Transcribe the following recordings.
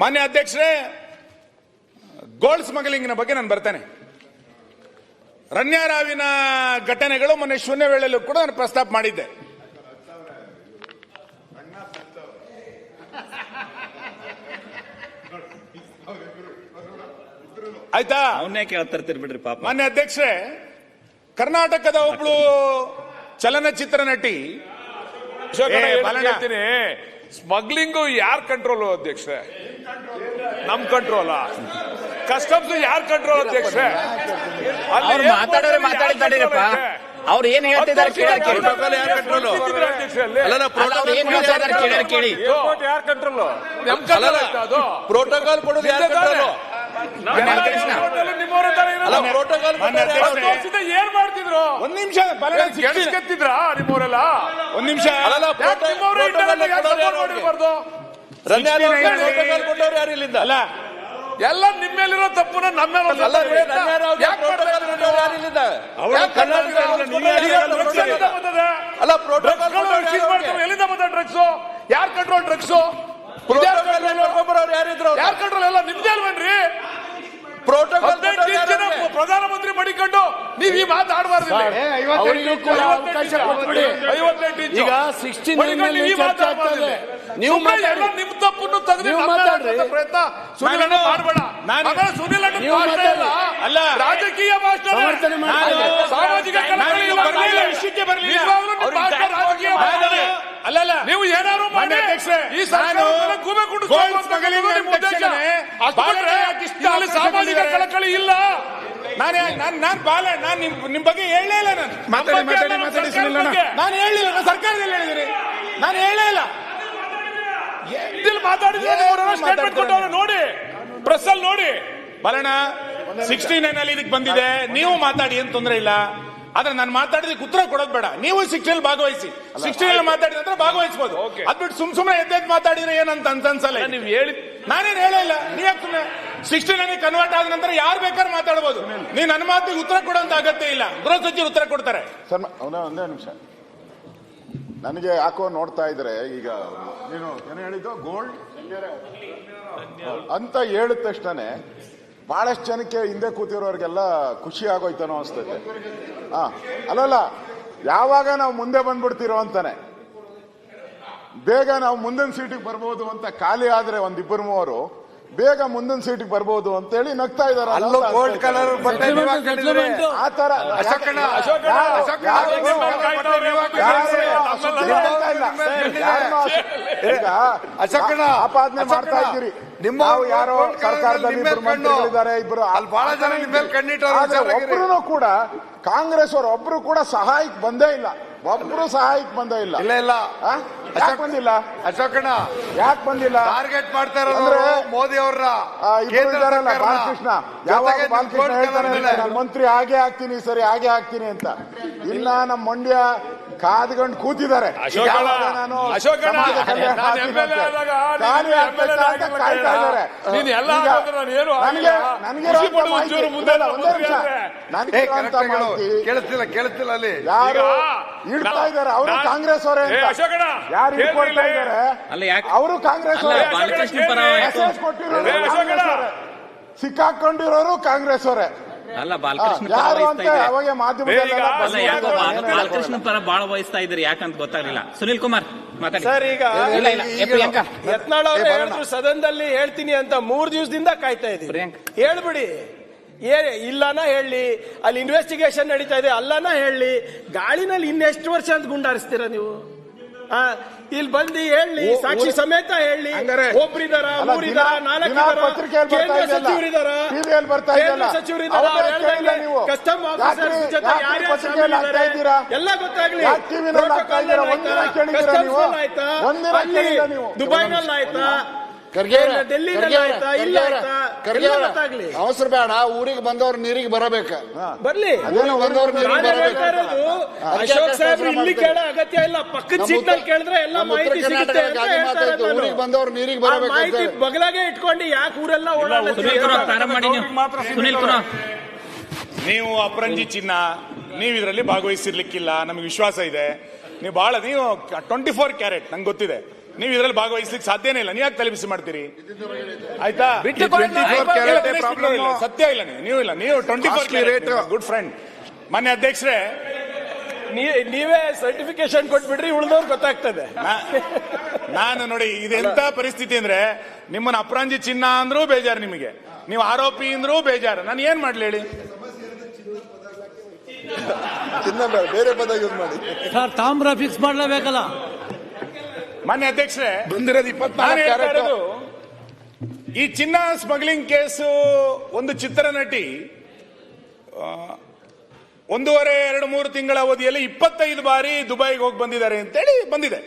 ಮಾನ್ಯ ಅಧ್ಯಕ್ಷರೇ, ಗೋಲ್ಡ್ ಸ್ಮಗ್ಲಿಂಗ್ನ ಬಗ್ಗೆ ನಾನು ಬರ್ತೇನೆ. ರಣ್ಯಾರಾವಿನ ಘಟನೆಗಳು ಮೊನ್ನೆ ಶೂನ್ಯ ವೇಳೆಯಲ್ಲೂ ಕೂಡ ನಾನು ಪ್ರಸ್ತಾಪ ಮಾಡಿದ್ದೆ. ಆಯ್ತಾ? ಅವನ್ನೇ ಕೇಳ್ತಿರ್ತೀರಿ ಬಿಡ್ರಿ ಪಾಪ. ಮಾನ್ಯ ಅಧ್ಯಕ್ಷರೇ, ಕರ್ನಾಟಕದ ಒಬ್ಳು ಚಲನಚಿತ್ರ ನಟಿ ಸ್ಮಗ್ಲಿಂಗು ಯಾರ್ ಕಂಟ್ರೋಲ್ ಅಧ್ಯಕ್ಷರೇ? ನಮ್ ಕಂಟ್ರೋಲ್. ಕಸ್ಟಮ್ಸ್ ಯಾರ್ ಕಂಟ್ರೋಲ್ ಅಧ್ಯಕ್ಷರೇ? ಅವ್ರು ಮಾತಾಡೋರೆ ಮಾತಾಡಿದ್ದಾರಪ್ಪ. ಅವ್ರು ಏನ್ ಹೇಳ್ತಿದ್ದಾರೆ ಕೇಳಿ. ಯಾರ್ ಕಂಟ್ರೋಲ್? ಪ್ರೋಟೋಕಾಲ್ ಕೊಡೋದು ಯಾರ್ ಕಂಟ್ರೋಲ್? ಏನ್ ಮಾಡ್ತಿದ್ರು? ಒಂದ್ ನಿಮಿಷ ಗೆಲ್ಸ್ಕತ್ತಿದ್ರ ನಿಮ್ಮವರೆಲ್ಲ? ಒಂದ್ ನಿಮಿಷ ಕೊಟ್ಟವ್ರು ಯಾರು ಇಲ್ಲಿಂದ? ಅಲ್ಲ, ಎಲ್ಲ ನಿಮ್ಮೇಲಿರೋ ತಪ್ಪುನ ನಮ್ಮೇಲೆ ಅಲ್ಲ ಪ್ರೋಟೋಕಾಲ್ ಎಲ್ಲಿಂದ ಬಂದ ಡ್ರಗ್ಸ್? ಯಾರ್ ಕಂಟ್ರೋಲ್ ಡ್ರಗ್ಸ್? ಯಾರಿದ್ರು? ಯಾರ್ ಕಂಟ್ರೋಲ್? ಎಲ್ಲ ನಿಮ್ದೇ ಅಲ್ವೇನ್ರಿ? ಪ್ರೋಟೋಕಾಲ್ ಪ್ರಧಾನಮಂತ್ರಿ ಮಡಿಕೊಂಡು ನೀವ್ ಈ ಮಾತಾಡಬಾರ್ದು. ಈಗ 16 ನೀವು ನಿಮ್ ತಪ್ಪನ್ನು ತೆಗೆದು ಪ್ರಯತ್ನ ಸುನಿಲ್ ಮಾಡಬೇಡ. ಸುನಿಲ್ ಅಲ್ಲ, ರಾಜಕೀಯ ಭಾಷಣ, ಸಾಮಾಜಿಕ ವಿಷಯಕ್ಕೆ ಬರಲಿ. ಅಲ್ಲಲ್ಲ, ನೀವು ಏನಾದ್ರು ಮಾಡಿ ಈ ಗೂಬೆ ಕುಂಡು ಸಾಮಾಜಿಕ ಕಳಕಳಿ ಇಲ್ಲ. ನಾನು ನಿಮ್ ಬಗ್ಗೆ ಹೇಳಲೇ ಇಲ್ಲ. ನಾನು ಹೇಳಿಲ್ಲ, ಸರ್ಕಾರದಲ್ಲಿ ಹೇಳಿದ್ದೀನಿ. ನಾನು ಹೇಳೇ ಇಲ್ಲ. ಮಾತಾಡಿದ್ರೆ ನೋಡಿ, ಪ್ರೆಸ್ ಅಲ್ಲಿ ನೋಡಿ. ಬರೋಣ, 69 ಅಲ್ಲಿ ಇದಕ್ಕೆ ಬಂದಿದೆ. ನೀವು ಮಾತಾಡಿ, ಏನ್ ತೊಂದರೆ ಇಲ್ಲ. ಆದ್ರೆ ನಾನು ಮಾತಾಡಿದಕ್ಕೆ ಉತ್ತರ ಕೊಡೋದು ಬೇಡ. ನೀವು 16 ಭಾಗವಹಿಸಿ. 16 ಮಾತಾಡಿದ ನಂತರ ಭಾಗವಹಿಸಬಹುದು. ಅದ್ಬಿಟ್ಟು ಸುಮ್ನೆ ಎದ್ದೆದ್ದು ಮಾತಾಡಿದ್ರೆ ಏನಂತ ಅನ್ಸಲ್ಲ. ನೀವು ಹೇಳಿ, ನಾನೇನು ಹೇಳಿಲ್ಲ. ನೀವ್ ಸುಮ್ಮನೆ 16 ಕನ್ವರ್ಟ್ ಆದ ನಂತರ ಯಾರು ಬೇಕಾದ್ರೂ ಮಾತಾಡಬಹುದು. ನೀವು ನನ್ನ ಮಾತಿಗೆ ಉತ್ತರ ಕೊಡೋಂತ ಅಗತ್ಯ ಇಲ್ಲ. ಗೃಹ ಸಚಿವರು ಉತ್ತರ ಕೊಡ್ತಾರೆ. ಸರ್, ಒಂದೇ ನಿಮಿಷ. ನನಗೆ ಯಾಕೋ ನೋಡ್ತಾ ಇದ್ರೆ, ಈಗ ನೀನು ಏನು ಹೇಳಿದ್ದು, ಗೋಲ್ಡ್ ಅಂತ ಹೇಳಿದ ತಕ್ಷಣನೇ ಬಹಳಷ್ಟು ಜನಕ್ಕೆ ಹಿಂದೆ ಕೂತಿರೋರಿಗೆಲ್ಲ ಖುಷಿ ಆಗೋಯ್ತಾನೋ ಅನ್ಸ್ತೈತೆ. ಅಲ್ಲಲ್ಲ, ಯಾವಾಗ ನಾವು ಮುಂದೆ ಬಂದ್ಬಿಡ್ತಿರೋ ಅಂತಾನೆ, ಬೇಗ ನಾವು ಮುಂದಿನ ಸೀಟಿಗೆ ಬರ್ಬೋದು ಅಂತ. ಖಾಲಿ ಆದ್ರೆ ಒಂದಿಬ್ಬರು ಮೂವರು ಬೇಗ ಮುಂದಿನ ಸೀಟಿಗೆ ಬರ್ಬೋದು ಅಂತ ಹೇಳಿ ನಗ್ತಾ ಇದಾರೆ. ಅಲ್ಲೂ ಗೋಲ್ಡ್ ಕಲರ್ ಬಟ್ಟೆ ಆ ತರ ಆಪಾದನೆ ಮಾಡ್ತಾ ಇದ್ದೀರಿ. ನಾವು ಯಾರೋ ಸರ್ಕಾರದಲ್ಲಿ ಇಬ್ಬರು ಮಂತ್ರಿಗಳಿದ್ದಾರೆ, ಇಬ್ಬರು ಅಲ್ಲಿ ಬಹಳ ಜನ ನಿಮ್ಮ ಮೇಲೆ ಕಣ್ಣಿಟ್ಟರು. ಒಬ್ರು ಕೂಡ ಕಾಂಗ್ರೆಸ್ ಅವರು ಒಬ್ರು ಕೂಡ ಸಹಾಯಕ್ಕೆ ಬಂದೇ ಇಲ್ಲ. ಒಬ್ರು ಸಹಾಯಕ್ಕೆ ಬಂದೇ ಇಲ್ಲ. ಇಲ್ಲ ಯಾಕೆ ಬಂದಿಲ್ಲ ಅಶೋಕಣ್ಣ? ಯಾಕೆ ಬಂದಿಲ್ಲ? ಟಾರ್ಗೆಟ್ ಮಾಡ್ತಾ ಇರೋದು ಮೋದಿ ಅವರ ಇದ್ದಾರಲ್ಲ, ಬಾಲಕೃಷ್ಣ. ಯಾವಾಗ ಬಾಲಕೃಷ್ಣ ಹೇಳ್ತಾನೆ, ನಾನು ಮಂತ್ರಿ ಹಾಗೆ ಆಗ್ತೀನಿ, ಸರಿ ಹಾಗೆ ಆಗ್ತೀನಿ ಅಂತ. ಇಲ್ಲ, ನಮ್ಮ ಮಂಡ್ಯ ಕಾದ್ಕೊಂಡು ಕೂತಿದ್ದಾರೆ. ನಾನು ಸಮಾಜ ಕಲ್ಯಾಣ ಖಾಲಿ ಆಗ್ತೈತೆ ಅಂತ ಕಾಯ್ತಾ ಇದ್ದಾರೆ. ಕೇಳಿಸ್ತಿಲ್ಲ ಅಲ್ಲಿ ಯಾರು ಇಡ್ತಾ ಇದ್ದಾರೆ? ಅವರು ಕಾಂಗ್ರೆಸ್ ಅವರೇ. ಯಾರು ಇಟ್ಕೊಳ್ತಾ ಇದ್ದಾರೆ? ಅವರು ಕಾಂಗ್ರೆಸ್ ಅವರೇ. ಮೆಸೇಜ್ ಕೊಟ್ಟಿರೋರು, ಸಿಕ್ಕಾಕೊಂಡಿರೋರು ಕಾಂಗ್ರೆಸ್ ಅವರೇ. ಅಲ್ಲ, ಬಾಲಕೃಷ್ಣ ಯಾರು ಅಂತ ಅವಾಗ ಬಾಲಕೃಷ್ಣ ಪರ ಬಾಳ ವಹಿಸ್ತಾ ಇದ್ರಿ, ಯಾಕಂತ ಗೊತ್ತಾಗ್ಲಿಲ್ಲ. ಸುನಿಲ್ ಕುಮಾರ್ ಮಾತಾಡಿ ಸರ್. ಈಗ ಯತ್ನಾಳ್ ಅವರು ಹೇಳಿದ್ರು ಸದನದಲ್ಲಿ ಹೇಳ್ತೀನಿ ಅಂತ 3 ದಿವಸದಿಂದ ಕಾಯ್ತಾ ಇದೀವಿ. ಹೇಳ್ಬಿಡಿ, ಇಲ್ಲನ ಹೇಳಿ. ಅಲ್ಲಿ ಇನ್ವೆಸ್ಟಿಗೇಷನ್ ನಡೀತಾ ಇದೆ, ಅಲ್ಲನ ಹೇಳಿ. ಗಾಳಿನಲ್ಲಿ ಇನ್ನೆಷ್ಟು ವರ್ಷ ಅಂತ ಗುಂಡಾರಿಸ್ತೀರಾ ನೀವು? ಇಲ್ಲಿ ಬಂದು ಹೇಳಿ, ಸಾಕ್ಷಿ ಸಮೇತ ಹೇಳಿ. ಒಬ್ರಿದಾರ, 3 ಇದಾರ, 4 ಕೇಂದ್ರ ಸಚಿವರಿದಾರ, ಕಸ್ಟಮ್ ಆಫೀಸರ್ಸ್ ಜೊತೆ ಯಾರ್ಯಾರು ಎಲ್ಲ ಗೊತ್ತಾಗ್ಲಿ. ಆಯ್ತಾ, ದುಬೈನಲ್ಲಿ ಆಯ್ತಾ, ಡೆಲ್ಲಿನಲ್ಲಿ ಆಯ್ತಾ, ಇಲ್ಲ ಆಯ್ತಾ, ಗೊತ್ತಾಗ್ಲಿ. ಅವಸರ ಬೇಡ. ಊರಿಗೆ ಬಂದವ್ರು ನೀರಿಗೆ ಬರಬೇಕು. ಬರ್ಲಿ. ಅಶೋಕ್ ಸಾಹೇಬ್ರು ಇಲ್ಲಿ ಕೇಳೋ ಅಗತ್ಯ ಇಲ್ಲ. ಪಕ್ಕದ ಸೀಟ್ ನಲ್ಲಿ ಕೇಳಿದ್ರೆ ಎಲ್ಲ ಮಾಹಿತಿ ಸಿಗುತ್ತೆ. ಊರಿಗೆ ಬಂದವ್ರು ನೀರಿಗೆ ಬರಬೇಕು. ಮಾಹಿತಿ ಬಗಲಾಗೆ ಇಟ್ಕೊಂಡು ಯಾಕೆ ಊರೆಲ್ಲ ನೀವು ಅಪರಂಜಿ ಚಿನ್ನ, ನೀವು ಇದರಲ್ಲಿ ಭಾಗವಹಿಸಿರ್ಲಿಕ್ಕಿಲ್ಲ. ನಮಗೆ ವಿಶ್ವಾಸ ಇದೆ. ನೀವು 24 ಕ್ಯಾರೆಟ್ ನಂಗೆ ಗೊತ್ತಿದೆ. ನೀವು ಇದರಲ್ಲಿ ಭಾಗವಹಿಸ್ಲಿಕ್ಕೆ ಸಾಧ್ಯನೇ ಇಲ್ಲ. ನೀವು ಯಾಕೆ ತಲೆಬಿಸಿ ಮಾಡ್ತೀರಿ? ಆಯ್ತಾ? ಸತ್ಯ ಇಲ್ಲ. ನೀವು ಇಲ್ಲ, ನೀವು 24 ಗುಡ್ ಫ್ರೆಂಡ್. ಮಾನ್ಯ ಅಧ್ಯಕ್ಷರೇ, ನೀವೇ ಸರ್ಟಿಫಿಕೇಶನ್ ಕೊಟ್ಬಿಡ್ರಿ, ಉಳಿದವ್ರು ಗೊತ್ತಾಗ್ತದೆ. ನಾನು ನೋಡಿ, ಇದೆಂತ ಪರಿಸ್ಥಿತಿ ಅಂದ್ರೆ, ನಿಮ್ಮನ್ನ ಅಪರಾಂಜಿ ಚಿನ್ನ ಅಂದ್ರೂ ಬೇಜಾರು, ನಿಮಗೆ ನೀವು ಆರೋಪಿ ಅಂದ್ರೂ ಬೇಜಾರು. ನಾನು ಏನ್ ಮಾಡ್ಲಿ ಹೇಳಿ? ಬೇರೆ ಪದ ಯೂಸ್ ಮಾಡಿ ಸರ್, ತಾಮ್ರ ಫಿಕ್ಸ್ ಮಾಡ್ಲೇಬೇಕಲ್ಲ. ಮಾನ್ಯ ಅಧ್ಯಕ್ಷರೇ, ಬಂದಿರೋದು 24 ಈ ಚಿನ್ನ ಸ್ಮಗ್ಲಿಂಗ್ ಕೇಸು ಒಂದು ಚಿತ್ರನಟಿ 1.5-2-3 ತಿಂಗಳ ಅವಧಿಯಲ್ಲಿ 25 ಬಾರಿ ದುಬೈಗೆ ಹೋಗಿ ಬಂದಿದ್ದಾರೆ ಅಂತೇಳಿ ಬಂದಿದೆ.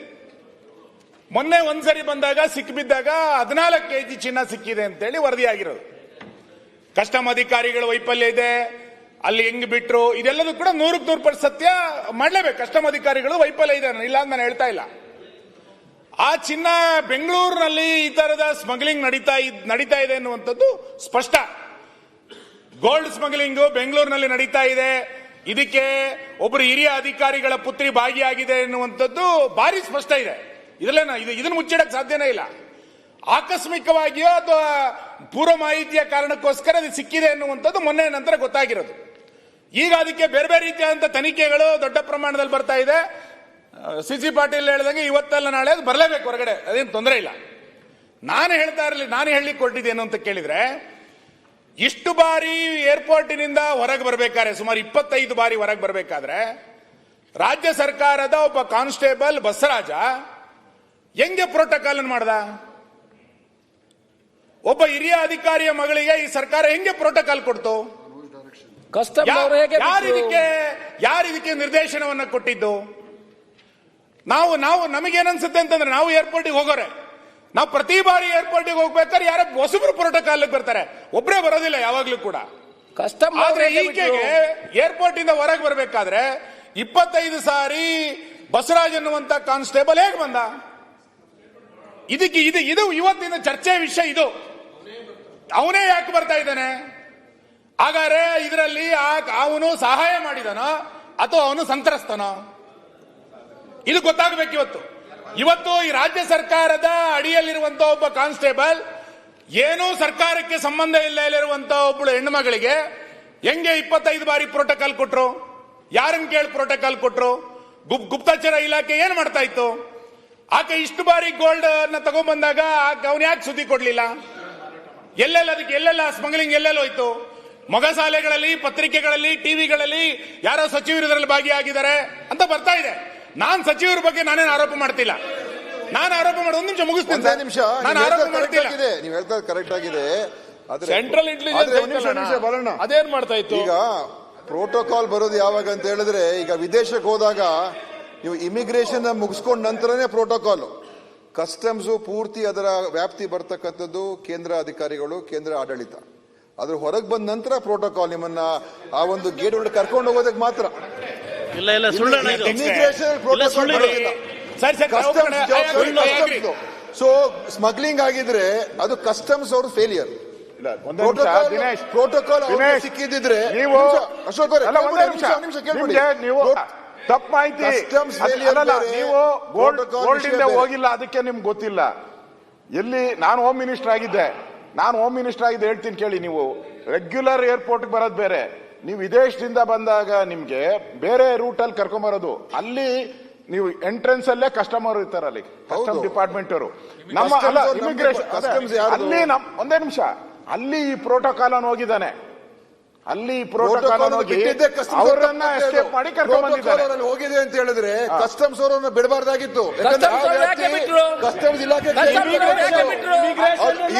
ಮೊನ್ನೆ ಒಂದ್ಸರಿ ಬಂದಾಗ ಸಿಕ್ಕಿಬಿದ್ದಾಗ 14 kg ಚಿನ್ನ ಸಿಕ್ಕಿದೆ ಅಂತೇಳಿ ವರದಿಯಾಗಿರೋದು. ಕಸ್ಟಮ್ ಅಧಿಕಾರಿಗಳ ವೈಫಲ್ಯ ಇದೆ, ಅಲ್ಲಿ ಹೆಂಗ್ ಬಿಟ್ರು, ಇದೆಲ್ಲದೂ ಕೂಡ 100% ಸತ್ಯ ಮಾಡ್ಲೇಬೇಕು. ಕಸ್ಟಮ್ ಅಧಿಕಾರಿಗಳು ವೈಫಲ್ಯ ಇದೆ, ಇಲ್ಲ ಅಂತ ನಾನು ಹೇಳ್ತಾ ಇಲ್ಲ. ಆ ಚಿನ್ನ ಬೆಂಗಳೂರಿನಲ್ಲಿ ಈ ತರದ ಸ್ಮಗ್ಲಿಂಗ್ ನಡೀತಾ ಇದೆ ಎನ್ನುವಂಥದ್ದು ಸ್ಪಷ್ಟ. ಗೋಲ್ಡ್ ಸ್ಮಗ್ಲಿಂಗ್ ಬೆಂಗಳೂರಿನಲ್ಲಿ ನಡೀತಾ ಇದೆ. ಇದಕ್ಕೆ ಒಬ್ಬರು ಹಿರಿಯ ಅಧಿಕಾರಿಗಳ ಪುತ್ರಿ ಭಾಗಿಯಾಗಿದೆ ಎನ್ನುವಂಥದ್ದು ಭಾರಿ ಸ್ಪಷ್ಟ ಇದೆ. ಇದನ್ನು ಮುಚ್ಚಿಡಕ್ಕೆ ಸಾಧ್ಯನೇ ಇಲ್ಲ. ಆಕಸ್ಮಿಕವಾಗಿಯೋ ಅಥವಾ ಪೂರ್ವ ಮಾಹಿತಿಯ ಕಾರಣಕ್ಕೋಸ್ಕರ ಅದು ಸಿಕ್ಕಿದೆ ಎನ್ನುವಂಥದ್ದು ಮೊನ್ನೆ ನಂತರ ಗೊತ್ತಾಗಿರೋದು. ಈಗ ಅದಕ್ಕೆ ಬೇರೆ ಬೇರೆ ರೀತಿಯಾದಂಥ ತನಿಖೆಗಳು ದೊಡ್ಡ ಪ್ರಮಾಣದಲ್ಲಿ ಬರ್ತಾ ಇದೆ. ಸಿ ಪಾಟೀಲ್ ಹೇಳಿದಂಗೆ ಇವತ್ತಲ್ಲ ನಾಳೆ ಅದು ಬರಲೇಬೇಕು ಹೊರಗಡೆ, ಅದೇನು ತೊಂದರೆ ಇಲ್ಲ. ನಾನು ಹೇಳಲಿಕ್ಕೆ ಕೊಟ್ಟಿದ್ದೇನು ಅಂತ ಕೇಳಿದ್ರೆ, ಇಷ್ಟು ಬಾರಿ ಏರ್ಪೋರ್ಟಿನಿಂದ ಹೊರಗೆ ಬರಬೇಕಾದ್ರೆ, ಸುಮಾರು 25 ಬಾರಿ ಹೊರಗೆ ಬರಬೇಕಾದ್ರೆ, ರಾಜ್ಯ ಸರ್ಕಾರದ ಒಬ್ಬ ಕಾನ್ಸ್ಟೇಬಲ್ ಬಸವರಾಜ ಹೆಂಗೆ ಪ್ರೋಟೋಕಾಲ್ ಮಾಡ್ದ? ಒಬ್ಬ ಹಿರಿಯ ಅಧಿಕಾರಿಯ ಮಗಳಿಗೆ ಈ ಸರ್ಕಾರ ಹೆಂಗೆ ಪ್ರೋಟೋಕಾಲ್ ಕೊಡ್ತು? ಯಾರಿದಕ್ಕೆ ನಿರ್ದೇಶನವನ್ನ ಕೊಟ್ಟಿದ್ದು? ನಾವು ನಮಗೇನನ್ಸುತ್ತೆ ಅಂತಂದ್ರೆ, ನಾವು ಏರ್ಪೋರ್ಟಿಗೆ ಹೋಗೋರೆ, ನಾವು ಪ್ರತಿ ಬಾರಿ ಏರ್ಪೋರ್ಟಿಗೆ ಹೋಗ್ಬೇಕಾದ್ರೆ ಯಾರೋ ಹೊಸಬ್ರು ಪ್ರೋಟೋಕಾಲ್ ಬರ್ತಾರೆ, ಒಬ್ಬರೇ ಬರೋದಿಲ್ಲ ಯಾವಾಗ್ಲೂ ಕೂಡ. ಆದ್ರೆ ಈಕೆಗೆ ಏರ್ಪೋರ್ಟ್ ಇಂದ ಹೊರಗೆ ಬರಬೇಕಾದ್ರೆ 25 ಸಾರಿ ಬಸವರಾಜ್ ಅನ್ನುವಂತ ಕಾನ್ಸ್ಟೇಬಲ್ ಹೇಗೆ ಬಂದ? ಇದು ಇವತ್ತಿನ ಚರ್ಚೆ ವಿಷಯ. ಇದು ಅವನೇ ಯಾಕೆ ಬರ್ತಾ ಇದ್ದಾನೆ? ಹಾಗಾದ್ರೆ ಇದರಲ್ಲಿ ಅವನು ಸಹಾಯ ಮಾಡಿದನೋ ಅಥವಾ ಅವನು ಸಂತ್ರಸ್ತನೋ? ಇದು ಗೊತ್ತಾಗಬೇಕು. ಇವತ್ತು ಈ ರಾಜ್ಯ ಸರ್ಕಾರದ ಅಡಿಯಲ್ಲಿರುವಂತಹ ಒಬ್ಬ ಕಾನ್ಸ್ಟೇಬಲ್ ಏನೂ ಸರ್ಕಾರಕ್ಕೆ ಸಂಬಂಧ ಇಲ್ಲದಿರುವಂತಹ ಒಬ್ಬಳು ಹೆಣ್ಣು ಮಗಳಿಗೆ ಹೆಂಗೆ 25 ಬಾರಿ ಪ್ರೋಟೋಕಾಲ್ ಕೊಟ್ರು? ಯಾರನ್ನ ಕೇಳಿ ಪ್ರೋಟೋಕಾಲ್ ಕೊಟ್ರು? ಗುಪ್ತಚರ ಇಲಾಖೆ ಏನ್ ಮಾಡ್ತಾ ಇತ್ತು? ಆಕೆ ಇಷ್ಟು ಬಾರಿ ಗೋಲ್ಡ್ ಅನ್ನ ತಗೊಂಡ್ಬಂದಾಗ ಅವನು ಯಾಕೆ ಸುದ್ದಿ ಕೊಡ್ಲಿಲ್ಲ? ಎಲ್ಲೆಲ್ಲ ಸ್ಮಗ್ಲಿಂಗ್ ಎಲ್ಲೆಲ್ಲ ಹೋಯ್ತು? ಮೊಗಸಾಲೆಗಳಲ್ಲಿ, ಪತ್ರಿಕೆಗಳಲ್ಲಿ, ಟಿವಿಗಳಲ್ಲಿ ಯಾರೋ ಸಚಿವರು ಇದರಲ್ಲಿ ಭಾಗಿಯಾಗಿದ್ದಾರೆ ಅಂತ ಬರ್ತಾ ಇದೆ. ನಾನ್ ಸಚಿವರ ಬಗ್ಗೆ ನಾನೇನು ಆರೋಪ ಮಾಡ್ತಿಲ್ಲ. ನಾನು ಆರೋಪ ಮಾಡಿ 1 ನಿಮಿಷ ಮುಗಿಸ್ತೀನಿ. ನಾನು ಆರೋಪ ಮಾಡ್ತಿಲ್ಲ. ನೀವು ಹೇಳ್ತಾ ಕರೆಕ್ಟ್ ಆಗಿದೆ. ಸೆಂಟ್ರಲ್ ಇಂಟೆಲಿಜೆನ್ಸ್ ಅದೇನ್ ಮಾಡ್ತಾ ಇತ್ತು? ಈಗ ಪ್ರೋಟೋಕಾಲ್ ಬರೋದು ಯಾವಾಗ ಅಂತ ಹೇಳಿದ್ರೆ, ಈಗ ವಿದೇಶಕ್ಕೆ ಹೋದಾಗ ನೀವು ಇಮಿಗ್ರೇಷನ್ ಮುಗಿಸ್ಕೊಂಡ ನಂತರನೇ ಪ್ರೋಟೋಕಾಲ್. ಕಸ್ಟಮ್ಸ್ ಪೂರ್ತಿ ಅದರ ವ್ಯಾಪ್ತಿ ಬರ್ತಕ್ಕಂಥದ್ದು ಕೇಂದ್ರ ಅಧಿಕಾರಿಗಳು, ಕೇಂದ್ರ ಆಡಳಿತ. ಅದ್ರ ಹೊರಗೆ ಬಂದ ನಂತರ ಪ್ರೋಟೋಕಾಲ್ ನಿಮ್ಮನ್ನ ಆ ಒಂದು ಗೇಟ್ ಒಳಗೆ ಕರ್ಕೊಂಡು ಹೋಗೋದಕ್ಕೆ ಮಾತ್ರ. ಇಮಿಗ್ರೇಷನ್ ಸೊ ಸ್ಮಗ್ಲಿಂಗ್ ಆಗಿದ್ರೆ ಅದು ಕಸ್ಟಮ್ಸ್ ಅವ್ರ ಫೇಲಿಯರ್. ಪ್ರೋಟೋಕಾಲ್ ಸಿಕ್ಕಿದ್ರೆ ಅಶೋಕ್ ನೀವು ತಪ್ಪು ಮಾಹಿತಿ ನೀವು ಗೋಲ್ಡ್ ಇಂದ ಹೋಗಿಲ್ಲ, ಅದಕ್ಕೆ ನಿಮ್ಗೆ ಗೊತ್ತಿಲ್ಲ. ಎಲ್ಲಿ ನಾನು ಹೋಮ್ ಮಿನಿಸ್ಟರ್ ಆಗಿದ್ದೆ ಹೇಳ್ತೀನಿ ಕೇಳಿ. ನೀವು ರೆಗ್ಯುಲರ್ ಏರ್ಪೋರ್ಟ್ ಬರೋದು ಬೇರೆ, ನೀವು ವಿದೇಶದಿಂದ ಬಂದಾಗ ನಿಮ್ಗೆ ಬೇರೆ ರೂಟ್ ಅಲ್ಲಿ ಕರ್ಕೊಂಬರೋದು. ಅಲ್ಲಿ ನೀವು ಎಂಟ್ರೆನ್ಸ್ ಅಲ್ಲೇ ಕಸ್ಟಮರ್ ಇರ್ತಾರೆ, ಅಲ್ಲಿ ಕಸ್ಟಮ್ ಡಿಪಾರ್ಟ್ಮೆಂಟ್ ಅವರು. ನಮ್ಮ ಇಮಿಗ್ರೇಷನ್ ಅಲ್ಲಿ ಒಂದೇ ನಿಮಿಷ, ಅಲ್ಲಿ ಈ ಪ್ರೋಟೋಕಾಲ್ ಅನ್ನು ಹೋಗಿದ್ದಾನೆ. ಅಲ್ಲಿ ಪ್ರೋಟೋಕಾಲ್ ಅವರನ್ನ ಎಸ್ಕೇಪ್ ಮಾಡಿ ಕರ್ಕೊಂಡು ಬಂದಿದ್ದಾರೆ. ಹೋಗಿದೆ ಅಂತ ಹೇಳಿದ್ರೆ ಕಸ್ಟಮ್ಸ್ ಅವರನ್ನ ಬಿಡಬಾರ್ದಾಗಿತ್ತು. ಕಸ್ಟಮ್ಸ್ ಇಲಾಖೆ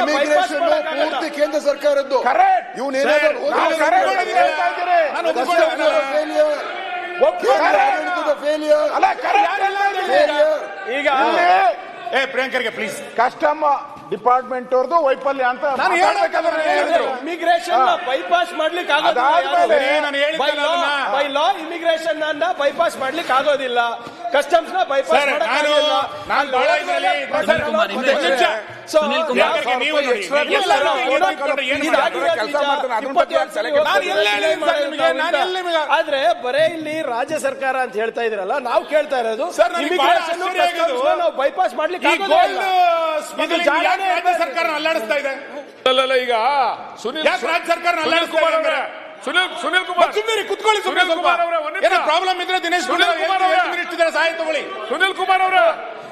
ಇಮಿಗ್ರೇಷನ್ ಪೂರ್ತಿ ಕೇಂದ್ರ ಸರ್ಕಾರದ್ದು. ಇವನೇನಾದ್ರೂ ಈಗ ಪ್ರಿಯಾಂಕರ್ಗೆ ಪ್ಲೀಸ್, ಕಸ್ಟಮ್ ಡಿಪಾರ್ಟ್ಮೆಂಟ್ ಅವ್ರದ್ದು ವೈಫಲ್ಯ ಅಂತ ಇಮಿಗ್ರೇಷನ್ ಬೈಪಾಸ್ ಮಾಡ್ಲಿಕ್ಕೆ ಬೈ ಲಾ ಇಮಿಗ್ರೇಷನ್ ಅನ್ನ ಬೈಪಾಸ್ ಮಾಡ್ಲಿಕ್ಕೆ ಆಗೋದಿಲ್ಲ, ಕಸ್ಟಮ್ಸ್ ನ ಬೈಪಾಸ್ ಸುನಿಲ್ ಕುಮಾರ್ ಯಾಕೆ ನೀವು ನೋಡಿ, ಎಲ್ಲರೂ ಹಿಂಗೆ ನಿಂತ್ಕೊಂಡ್ರೆ ಏನು ಮಾಡೋದು? ಆದ್ರೆ ಬರೇ ಇಲ್ಲಿ ರಾಜ್ಯ ಸರ್ಕಾರ ಅಂತ ಹೇಳ್ತಾ ಇದ್ರಲ್ಲ, ನಾವು ಕೇಳ್ತಾ ಇರೋದು ಸರ್, ನನಗೆ ಬಹಳ ಆಶ್ಚರ್ಯ ಆಗೋದು, ನಾವು ಬೈಪಾಸ್ ಮಾಡ್ಲಿಕ್ಕೆ ಈ ಆಗೋದೇ ಗೋಲ್ಡ್ ಇಲ್ಲ. ಸ್ಮಗ್ಲಿಂಗ್ ಯಾಕೆ ರಾಜ್ಯ ಸರ್ಕಾರ ಅಲ್ಲಾಡಿಸ್ತಾ ಇದೆ? ಅಲ್ಲಲ್ಲ, ಈಗ ಸುನಿಲ್ ಯಾಕೆ ರಾಜ್ಯ ಸರ್ಕಾರ ಅಲ್ಲಾಡಿಸ್ತಾ ಕುಮಾರ್ ಇದೆ? ಅವರೇ, ಸುನಿಲ್ ಕುಮಾರ್ ಸುಮ್ಮನೆ ಕುತ್ಕೊಳ್ಳಿ, ಸುಮ್ಮನೆ ಸುನಿಲ್ ಕುಮಾರ್ ಅವರೇ, ಒಂದ್ ನಿಮಿಷ. ಏನೋ ಪ್ರಾಬ್ಲಮ್ ಇದ್ರೆ ದಿನೇಶ್ ಸುನಿಲ್ ಕುಮಾರ್ ಅವರೇ. ಸಹಾಯ ತಗೊಳ್ಳಿ. ಸುನಿಲ್ ಕುಮಾರ್ ಅವರ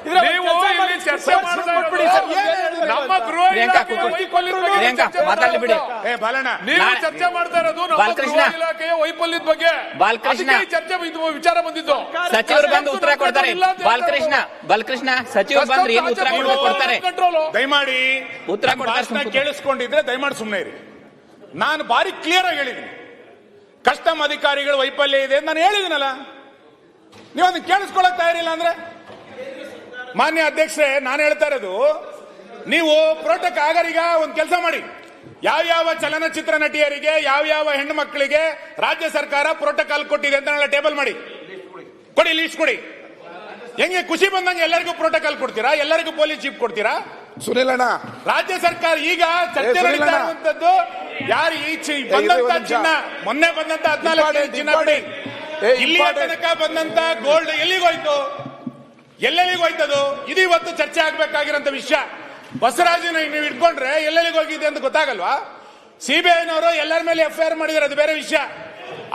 ಇದ್ರ ನೀವು ಚರ್ಚೆ ಇಲ್ಲಿ ಚರ್ಚೆ ಸರ್, ಮಾಡ್ತಾ ಕೊಟ್ಬಿಡಿ ಇರೋದು ಸರ್, ಏನ್ ಹೇಳ್ಬೇಕು ನಮ್ಮ ಅಂತ. ಗೃಹ ಪ್ರಿಯಾಂಕಾ ಇಲಾಖೆಯ ಕೂತ್ಕೊಳ್ಳಿ. ವೈಫಲ್ಯದ ಬಗ್ಗೆ ಪ್ರಿಯಾಂಕಾ, ಚರ್ಚೆ ಮಾತಾಡ್ಲಿ ಬಿಡಿ. ಏ ಬಾಲಣ್ಣ, ನೀವು ಚರ್ಚೆ ಮಾಡ್ತಾ ಇರೋದು ನಮ್ಮ ಬಾಲಕೃಷ್ಣ. ಗೃಹ ಇಲಾಖೆಯ ವೈಫಲ್ಯದ ಬಗ್ಗೆ. ಬಾಲಕೃಷ್ಣ. ಅದಕ್ಕೆ ಈ ಚರ್ಚೆ ಇದು ವಿಚಾರ ಬಂದಿದ್ದು. ಸಚಿವರು ಬಂದು ಉತ್ತರ ಕೊಡ್ತಾರೆ. ಇಲ್ಲ ಅಂತ ಬಾಲಕೃಷ್ಣ ಸಚಿವರು ಬಂದ್ರೆ ಏನು ಉತ್ತರ ಕೊಡ್ತಾರೆ? ಕಂಟ್ರೋಲು. ದಯಮಾಡಿ ಉತ್ತರ ನನ್ನ ಕೊಡ್ತಾರೆ, ಭಾಷಣ ಸುಮ್ನೆ. ಕೇಳಿಸ್ಕೊಂಡಿದ್ರೆ ದಯಮಾಡಿ ಸುಮ್ಮನೆ ಇರಿ. ನಾನು ಬಾರಿ ಕ್ಲಿಯರ್ ಆಗಿ ಹೇಳಿದ್ದೀನಿ, ಕಸ್ಟಮ್ ಅಧಿಕಾರಿಗಳ ವೈಫಲ್ಯ ಇದೆ ಅಂತ ನಾನು ಹೇಳಿದ್ದೀನಲ್ಲ. ನೀವು ಅದನ್ನ ಕೇಳಿಸ್ಕೊಳಕ್ ತಯಾರಿಲ್ಲ ಅಂದ್ರೆ, ಮಾನ್ಯ ಅಧ್ಯಕ್ಷರೇ, ನಾನು ಹೇಳ್ತಾ ಇರೋದು, ನೀವು ಪ್ರೋಟೋಕಾಲ್ ಆಗರೀಗ ಒಂದು ಕೆಲಸ ಮಾಡಿ, ಯಾವ್ಯಾವ ಚಲನಚಿತ್ರ ನಟಿಯರಿಗೆ ಯಾವ್ಯಾವ ಹೆಣ್ಣು ಮಕ್ಕಳಿಗೆ ರಾಜ್ಯ ಸರ್ಕಾರ ಪ್ರೋಟೋಕಾಲ್ ಕೊಟ್ಟಿದೆ ಅಂತ ಟೇಬಲ್ ಮಾಡಿ ಕೊಡಿ, ಲೀಸ್ಟ್ ಕೊಡಿ. ಹೆಂಗೆ ಖುಷಿ ಬಂದಂಗೆ ಎಲ್ಲರಿಗೂ ಪ್ರೋಟೋಕಾಲ್ ಕೊಡ್ತೀರಾ? ಎಲ್ಲರಿಗೂ ಪೊಲೀಸ್ ಜೀಪ್ ಕೊಡ್ತೀರಾ? ಸುನಿಲ್ ಅಣ್ಣ, ರಾಜ್ಯ ಸರ್ಕಾರ ಈಗ ಚರ್ಚೆ ನಡೀತಾ ಇರುವಂತದ್ದು, ಯಾರು ಈ ಬಂದಂತ ಚಿನ್ನ, ಮೊನ್ನೆ ಬಂದಂತ 14 ಚಿನ್ನ ಬಿಡಿ, ಇಲ್ಲಿಯ ತನಕ ಬಂದಂತ ಗೋಲ್ಡ್ ಎಲ್ಲಿಗೋಯ್ತು? ಎಲ್ಲೆಲ್ಲಿಗೆ ಹೋಯ್ತದು? ಇದು ಇವತ್ತು ಚರ್ಚೆ ಆಗ್ಬೇಕಾಗಿರೋಂತ ವಿಷಯ. ಬಸವರಾಜನ ನೀವು ಇಟ್ಕೊಂಡ್ರೆ ಎಲ್ಲೆಲ್ಲಿಗೆ ಹೋಗಿದೆ ಅಂತ ಗೊತ್ತಾಗಲ್ವಾ? ಸಿಬಿಐನವರು ಎಲ್ಲರ ಮೇಲೆ FIR ಮಾಡಿದ್ರೆ ಅದು ಬೇರೆ ವಿಷಯ.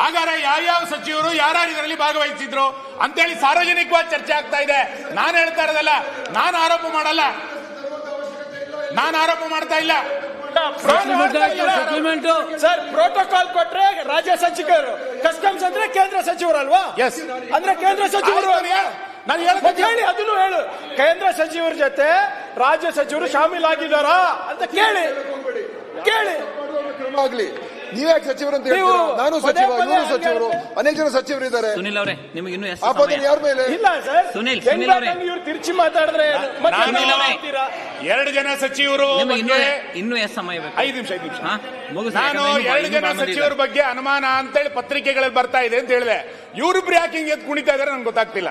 ಹಾಗಾದ್ರೆ ಯಾವ ಸಚಿವರು ಯಾರು ಇದರಲ್ಲಿ ಭಾಗವಹಿಸಿದ್ರು ಅಂತೇಳಿ ಸಾರ್ವಜನಿಕವಾಗಿ ಚರ್ಚೆ ಆಗ್ತಾ ಇದೆ. ನಾನು ಹೇಳ್ತಾ ಇರೋದಲ್ಲ, ನಾನು ಆರೋಪ ಮಾಡಲ್ಲ, ನಾನು ಆರೋಪ ಮಾಡ್ತಾ ಇಲ್ಲ. ಸೆಟಲ್ಮೆಂಟ್ ಸರ್, ಪ್ರೋಟೋಕಾಲ್ ಕೊಟ್ರೆ ರಾಜ್ಯ ಸಚಿವರು, ಕಸ್ಟಮ್ಸ್ ಅಂದ್ರೆ ಕೇಂದ್ರ ಸಚಿವರು ಅಲ್ವಾ? Yes. ಅಂದ್ರೆ ಕೇಂದ್ರ ಸಚಿವರು ನಾನು ಮತ್ತೆ ಹೇಳಿ, ಅದನ್ನು ಹೇಳು. ಕೇಂದ್ರ ಸಚಿವರ ಜೊತೆ ರಾಜ್ಯ ಸಚಿವರು ಶಾಮೀಲಾಗಿದ್ದಾರಾ ಅಂತ ಕೇಳಿ. ಆಗ್ಲಿ, ನೀವ್ಯಾಕೆ ಸಚಿವರು ಅಂತ ಹೇಳ್ತೀರಾ? ನಾನು ಸಚಿವ, ಇವರು ಸಚಿವರು, ಅನೇಕ ಜನ ಸಚಿವರು ಇದ್ದಾರೆ. ಸುನಿಲ್ ಅವರೇ, ನಿಮಗೆ ಇನ್ನೂ ಎಷ್ಟು ಆಪತ್ತು ಸಮಯ? ಯಾರ ಮೇಲೆ? ಇಲ್ಲ ಸರ್, ಸುನಿಲ್ ಹೆಂಗ್ ಇವ್ರು ತಿರ್ಚಿ ಮಾತಾಡಿದ್ರೆ ಮತ್ತೆ ನಾನು ನೀವು ಮಾಡ್ತೀರಾ? 2 ಜನ ಸಚಿವರು ನಿಮಗೆ ಬಗ್ಗೆ ಇನ್ನೂ ಎಷ್ಟು ಸಮಯ ಬೇಕು? 5 ನಿಮಿಷ ಹಾ, ಮುಗಿಸಿ. ನಾನು ಯಾಕಂದ್ರೆ 2 ಜನ ಸಚಿವರ ಬಗ್ಗೆ ಅನುಮಾನ ಅಂತೇಳಿ ಪತ್ರಿಕೆಗಳಲ್ಲಿ ಬರ್ತಾ ಇದೆ ಅಂತ ಹೇಳಿದೆ. ಇವರಿಬ್ರು ಯಾಕೆ ಹಿಂಗೆ ಎದ್ದು ಕುಣಿತಾ ಇದಾರೆ ನನ್ಗೆ ಗೊತ್ತಾಗ್ತಿಲ್ಲ.